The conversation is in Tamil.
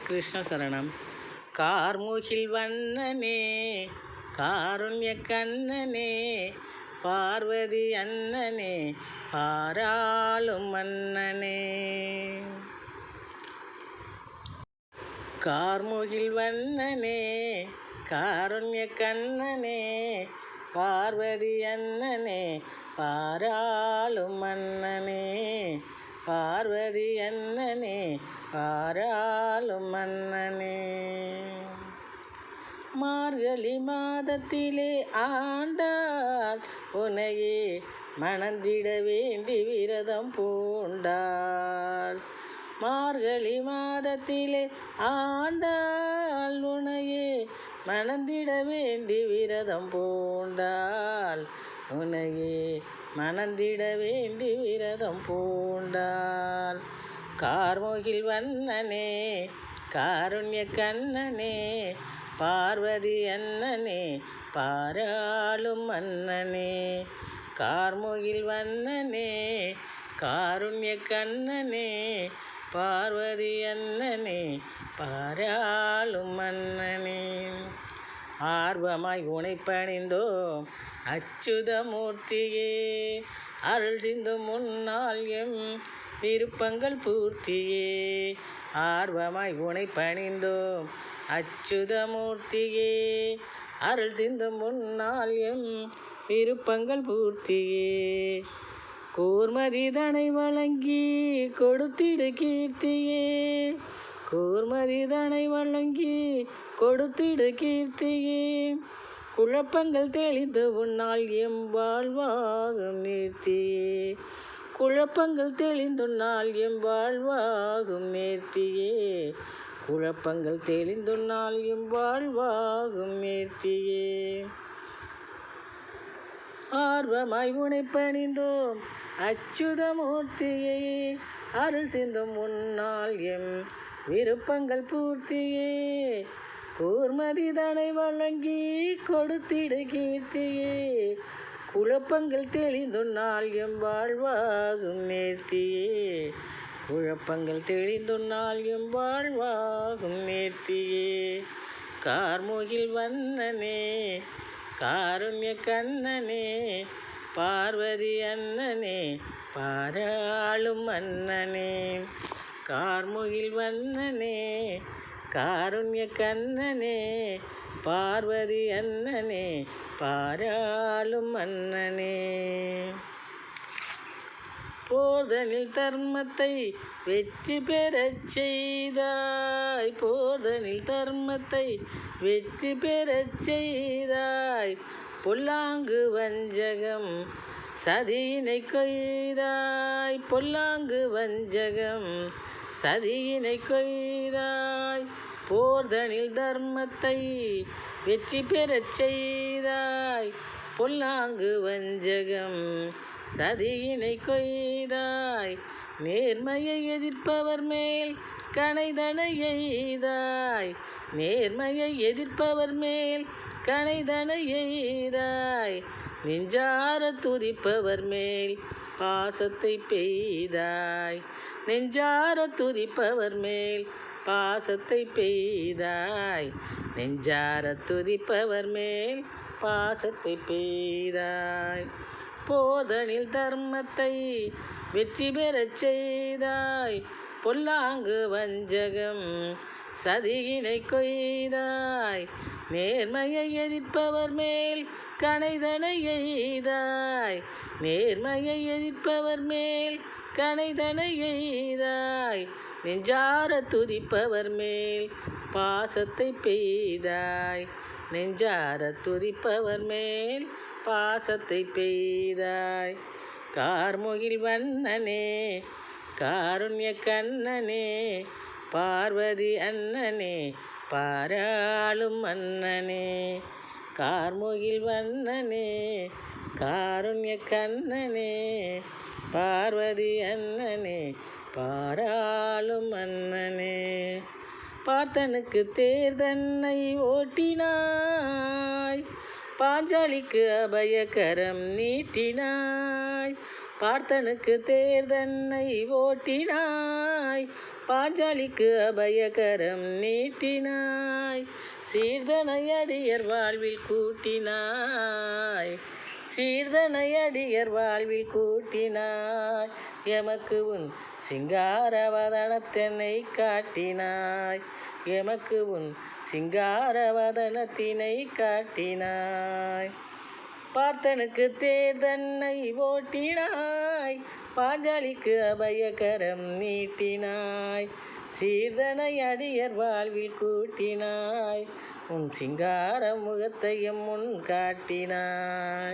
கிருஷ்ண சரணம். கார்முகில் வண்ணனே காருண்ய கண்ணனே பார்வதி அண்ணனே பாராளும் மன்னனே. கார்முகில் வண்ணனே காருண்ய கண்ணனே பார்வதி அண்ணனே பாராளும் மன்னனே. பார்வதி அண்ணனே பாராளும் மன்னனே. மார்கழி மாதத்திலே ஆண்டாள் உனையே மணந்திட வேண்டி விரதம் பூண்டாள். மார்கழி மாதத்திலே ஆண்டாள் உனையே மணந்திட வேண்டி விரதம் பூண்டாள். உனையே மணந்திட வேண்டி விரதம் பூண்டாள். கார்முகில் வண்ணனே காருண்ய கண்ணனே பார்வதி அண்ணனே பாராளும் மன்னனே. கார்முகில் வண்ணனே காருண்ய கண்ணனே பார்வதி அண்ணனே பாராளும் மன்னனே. ஆர்வமாய் உனை பணிந்தோம் அச்சுதமூர்த்தியே அருள் சிந்தும் முன்னால் எம் விருப்பங்கள் பூர்த்தியே. ஆர்வமாய் உனை பணிந்தோம் அச்சுதமூர்த்தியே அருள் சிந்தும் முன்னால் எம் விருப்பங்கள் பூர்த்தியே. கூர்மதிதனை வழங்கி கொடுத்திடு கீர்த்தியே. கூர்மதிதனை வழங்கி கொடுத்திடு கீர்த்தியே. குழப்பங்கள் தெளிந்து உன்னால் எம் வாழ்வாகும் நேர்த்தியே. குழப்பங்கள் தெளிந்துன்னால் எம் வாழ்வாகும் நேர்த்தியே. குழப்பங்கள் தெளிந்துன்னால் எம் வாழ்வாகும் நேர்த்தியே. ஆர்வமாய் உனை பணிந்தோம் அச்சுதமூர்த்தியே அருள் சிந்தும் முன்னால் எம் விருப்பங்கள் பூர்த்தியே. கூர்மதிதனை வழங்கி கொடுத்திடு கீர்த்தியே. குழப்பங்கள் தெளிந்துன்னால் எம் வாழ்வாகும் நேர்த்தியே. குழப்பங்கள் தெளிந்துன்னால் எம் வாழ்வாகும் நேர்த்தியே. கார்முகில் வண்ணனே காருண்ய கண்ணனே பார்வதி அண்ணனே பாராளும் மன்னனே. கார்முகில் வண்ணனே காருண்ய கண்ணனே பார்வதி அண்ணனே பாராளும் மன்னனே. போர்தனில் தர்மத்தை வெற்றி பெறச் செய்தாய். போர்தனில் தர்மத்தை வெற்றி பெறச் செய்தாய். பொல்லாங்கு வஞ்சகம் சதியினை கொய்தாய். பொல்லாங்கு வஞ்சகம் சதியினை கொய்தாய். போர்தனில் தர்மத்தை வெற்றி பெறச் செய்தாய். பொல்லாங்கு வஞ்சகம் சதியினை கொய்தாய். நேர்மையை எதிர்ப்பவர் மேல் கணைதனை எய்தாய். நேர்மையை எதிர்ப்பவர் மேல் கணைதனை எய்தாய். நெஞ்சார துதிப்பவர் மேல் பாசத்தை பெய்தாய். நெஞ்சார துதிப்பவர் மேல் பாசத்தை பெய்தாய். நெஞ்சார துதிப்பவர் மேல் பாசத்தை பெய்தாய். போர்தனில் தர்மத்தை வெற்றி பெறச் செய்தாய். பொல்லாங்கு வஞ்சகம் சதியினை கொய்தாய். நேர்மையை எதிர்ப்பவர் மேல் கணைதனை எய்தாய். நேர்மையை எதிர்ப்பவர் மேல் கணைதனை எய்தாய். நெஞ்சார துதிப்பவர் மேல் பாசத்தை பெய்தாய். நெஞ்சார துதிப்பவர் மேல் பாசத்தை பெய்தாய். கார்முகில் வண்ணனே காருண்ய கண்ணனே பார்வதி அண்ணனே பாராளும் மன்னனே. கார்முகில் வண்ணனே காருண்ய கண்ணனே பார்வதி அண்ணனே பாராளும் மன்னனே. பார்த்தனுக்கு தேர்தன்னை ஓட்டினாய். பாஞ்சாலிக்கு அபயகரம் நீட்டினாய். பார்த்தனுக்கு தேர்தன்னை ஓட்டினாய். பாஞ்சாலிக்கு அபயகரம் நீட்டினாய். சீர்தனை அடியர் வாழ்வில் கூட்டினாய். சீர்தனை அடியர் வாழ்வில் கூட்டினாய். எமக்கு உன் சிங்காரவதனத்தினை காட்டினாய். எமக்கு உன் சிங்காரவதனத்தினை காட்டினாய். பார்த்தனுக்கு தேர்தன்னை ஓட்டினாய். பாஞ்சாலிக்கு அபயகரம் நீட்டினாய். சீர்தனை அடியர் வாழ்வில் கூட்டினாய். உன் சிங்கார முகத்தையும் முன் காட்டினாய்.